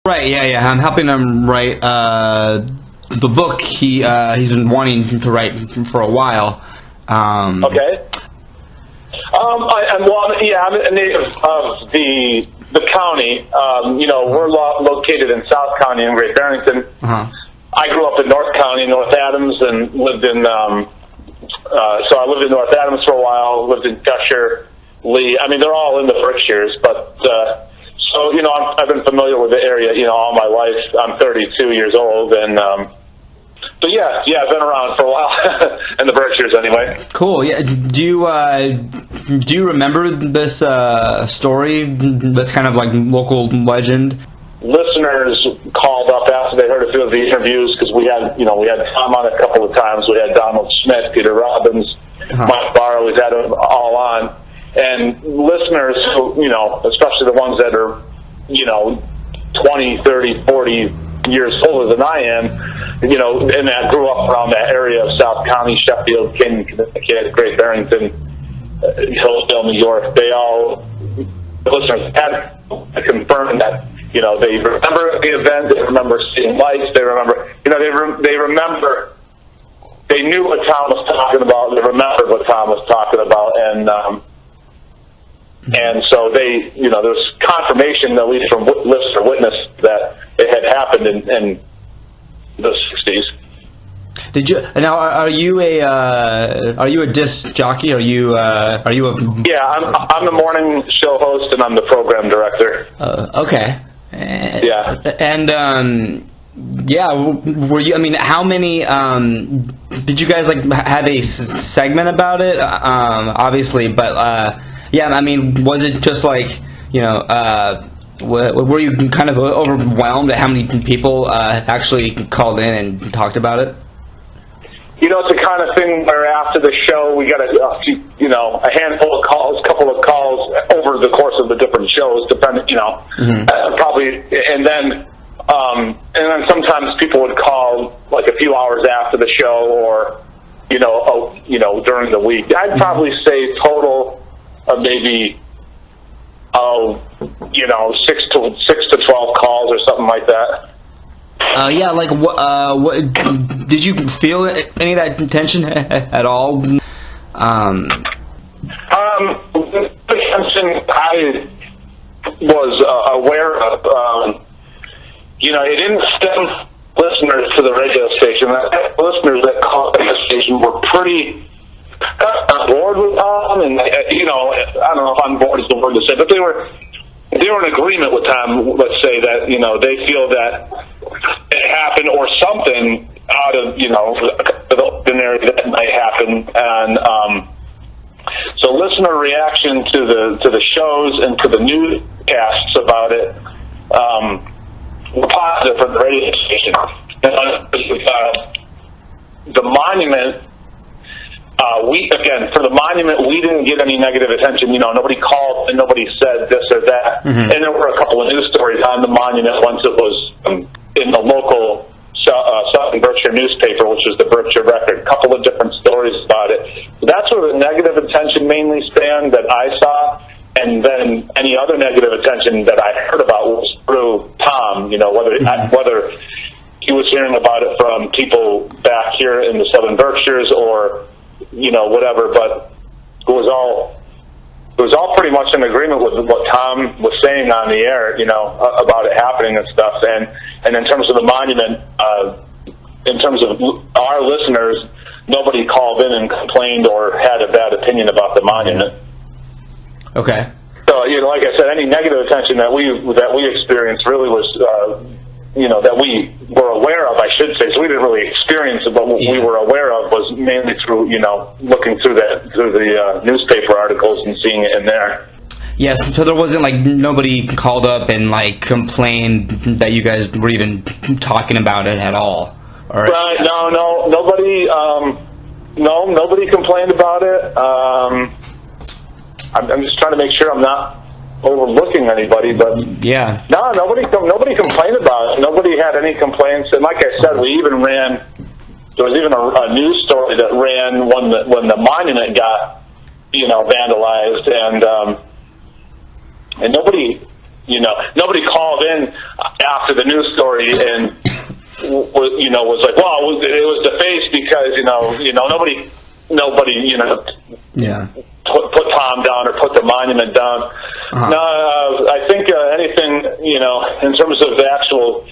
Right, yeah. I'm helping him write the book he's been wanting to write for a while. Okay. I'm a native of the county. We're located in South County in Great Barrington. I grew up in North County, North Adams, and lived in. So I lived in North Adams for a while. Lived in Gusher, Lee. I mean, they're all in the Berkshires, but so I've been familiar with the area, all my life. I'm 32 years old, and but yeah, I've been around for a while in the Berkshires, anyway. Cool. Yeah. Do you remember this story? That's kind of like local legend. Listeners called up after they heard a few of the interviews, because we had Tom on a couple of times. We had Donald Smith, Peter Robbins, Mike Barr. We've had them all on, and listeners who, especially the ones that are 20, 30, 40 years older than I am, and that grew up around that area of South County, Sheffield, Canaan, Connecticut, Great Barrington, Hillsdale, New York. The listeners had confirmed that. They remember the event. They remember seeing lights. They remember. They remember. They knew what Tom was talking about. They remembered what Tom was talking about, and so they, there was confirmation, at least from listener witness, that it had happened in the 60s. Did you now? Are you a disc jockey? Are you a? Yeah, I'm the morning show host, and I'm the program director. Okay. Yeah. And were you? I mean, how many? Did you guys have a segment about it? Obviously, but I mean, was it just were you kind of overwhelmed at how many people actually called in and talked about it? It's the kind of thing where after the show we got a handful of calls, a couple of calls over the course of the different shows, depending, probably, and then sometimes people would call like a few hours after the show, or during the week. I'd probably say total of maybe 6 to 12 calls or something like that. What did you feel any of that tension at all? The tension I was aware of, it didn't stem listeners to the radio station. Listeners that called the station were pretty on board with Tom, and I don't know if on board is the word to say, but they were in agreement with Tom. Let's say that they feel that it happened, or something out of the ordinary that might happen, and so listener reaction to the shows and to the newscasts about it were positive for the radio station. The monument. For the monument, we didn't get any negative attention. Nobody called and nobody said this or that. And there were a couple of news stories on the monument once it was in the local Southern Berkshire newspaper, which was the Berkshire Record. A couple of different stories about it. That's where the negative attention mainly spanned that I saw. And then any other negative attention that I heard about was through Tom. Whether he was hearing about it from people back here in the Southern Berkshires or whatever, but it was all pretty much in agreement with what Tom was saying on the air, about it happening and stuff. And in terms of the monument, in terms of our listeners, nobody called in and complained or had a bad opinion about the monument. Okay. So, like I said, any negative attention that we experienced really was, that we were aware of, I should say. So we didn't really experience it, but what we were aware of was mainly through, looking through the newspaper articles and seeing it in there. Yes, so there wasn't nobody called up and complained that you guys were even talking about it at all. Right? No, nobody complained about it. I'm just trying to make sure I'm not overlooking anybody, but yeah, no, nobody complained about it. Nobody had any complaints, and like I said, we even ran. There was even a news story that ran when the monument got vandalized, and nobody nobody called in after the news story and was like, well, it was defaced because nobody put Tom down or put the monument down. No, I think anything in terms of the actual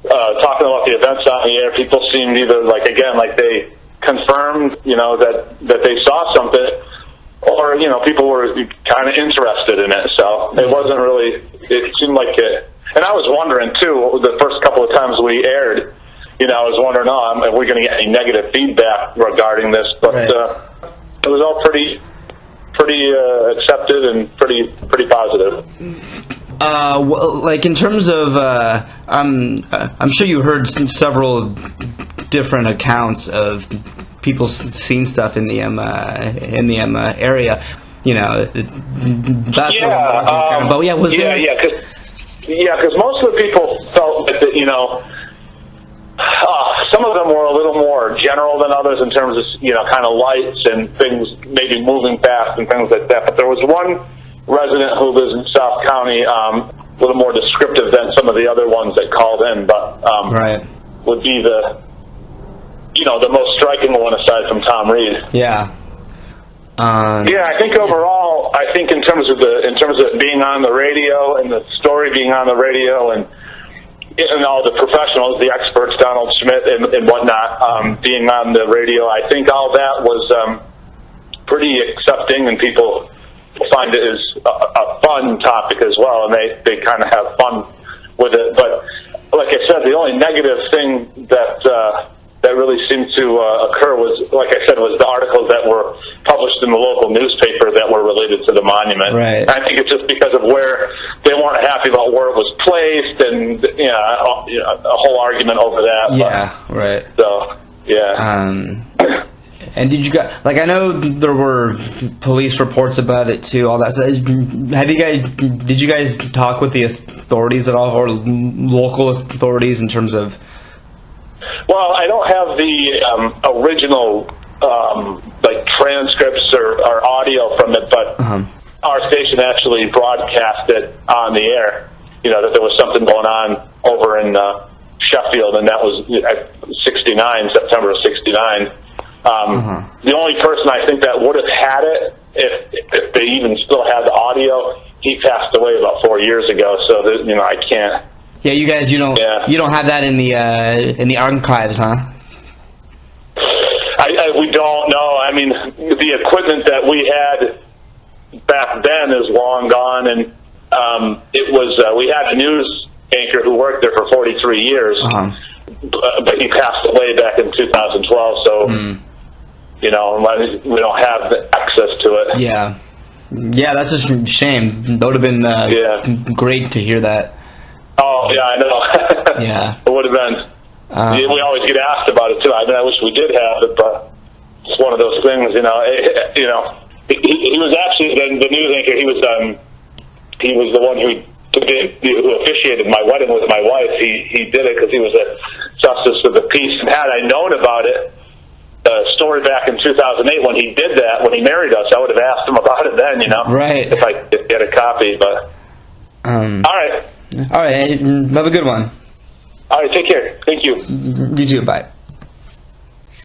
talking about the events on the air, people seemed either like they confirmed that they saw something, or people were kind of interested in it. So it wasn't really. It seemed like it. And I was wondering too. The first couple of times we aired, I was wondering, are we going to get any negative feedback regarding this? But it was all pretty accepted and pretty positive. Well, like in terms of, I'm sure you heard several different accounts of people seeing stuff in the area. That's because most of the people felt that some of them were a little more general than others in terms of kind of lights and things maybe moving fast and things like that. But there was one resident who lives in South County, a little more descriptive than some of the other ones that called in, but would be the most striking one aside from Tom Reed. Yeah. I think overall, in terms of it being on the radio and the story being on the radio and all the professionals, the experts, Donald Schmidt and whatnot, being on the radio, I think all that was pretty accepting, and people find it as a fun topic as well, and they kind of have fun with it. But like I said, the only negative thing that really seemed to occur was, like I said, was the articles that were published in the local newspaper that were related to the monument. Right. I think it's just because of where they weren't happy about where it was placed, and a whole argument over that. Yeah, right. So, yeah. And did you guys, I know there were police reports about it too, all that. So did you guys talk with the authorities at all, or local authorities in terms of? Well, I don't have the original transcripts or audio from it, but our station actually broadcast it on the air. That there was something going on over in Sheffield, and that was September of '69. The only person I think that would have had it, if they even still had the audio, he passed away about 4 years ago. So I can't. Yeah, you guys, you don't have that in the archives, huh? We don't know. I mean, the equipment that we had back then is long gone, and it was we had a news anchor who worked there for 43 years, but he passed away back in 2012. So we don't have the access to it. Yeah, that's a shame. That would have been great to hear that. Oh, yeah, I know. Yeah. It would have been. We always get asked about it, too. I mean, I wish we did have it, but it's one of those things, He was actually, the news anchor, he was the one who officiated my wedding with my wife. He did it because he was a justice of the peace. And had I known about it, the story back in 2008 when he did that, when he married us, I would have asked him about it then, Right. If I could get a copy, but... All right. Have a good one. All right, take care. Thank you. You too, bye.